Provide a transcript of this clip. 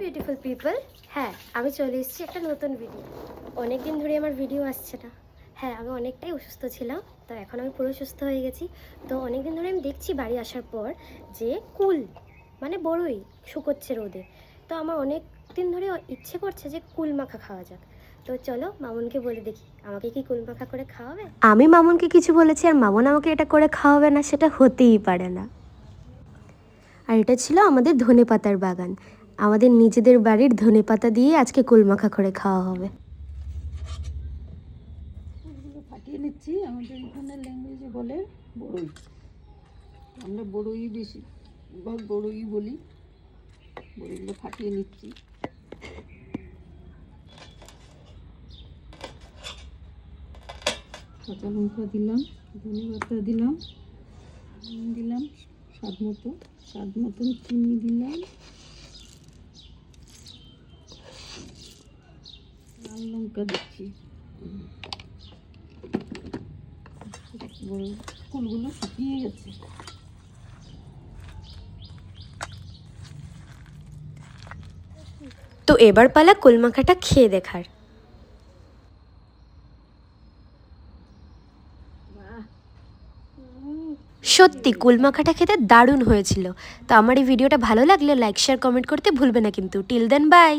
Beautiful people, হ্যাঁ আমি চলে এসেছি একটা নতুন ভিডিও। অনেক দিন ধরে আমার ভিডিও আসছে না। হ্যাঁ আমি অনেকটাই অসুস্থ ছিলাম, তো এখন আমি পুরো সুস্থ হয়ে গেছি। তো অনেক দিন ধরে আমি দেখছি বাড়ি আসার পর যে কুল মানে বড়ই শুকোচ্ছে রোদে। তো আমার অনেক দিন ধরে ইচ্ছে করছে যে কুল মাখা খাওয়া যাক। তো চলো মামুনকে বলে দেখি আমাকে কি কুল মাখা করে খাওয়াবে। আমি মামুনকে কিছু বলেছি আর মামুন আমাকে এটা করে খাওয়াবে না, সেটা হতেই পারে না। আর এটা ছিল আমাদের ধনেপাতার বাগান। আমাদের নিজেদের বাড়ির ধনেপাতা দিয়ে আজকে কুলমাখা করে খাওয়া হবে। ফাটিয়ে নিচ্ছি। আমাদের এখানে ল্যাঙ্গুয়েজে বলে বড়ই, আমরা বড়ই বেশিরভাগ বড়ই বলি। বড়ইগুলো ফাটিয়ে নিচ্ছি। কাঁচা লঙ্কা দিলাম, ধনেপাতা দিলাম, দিলাম স্বাদ মতন চিনি দিলাম, লাল লঙ্কা দিচ্ছি। ফুলগুলো শুকিয়ে গেছে। তো এবার পালা কুলমাখাটা খেয়ে দেখার। সত্যি কুলমাখাটা খেতে দারুণ হয়েছিল। তো আমার এই ভিডিওটা ভালো লাগলে লাইক শেয়ার কমেন্ট করতে ভুলবে না কিন্তু। Till then by.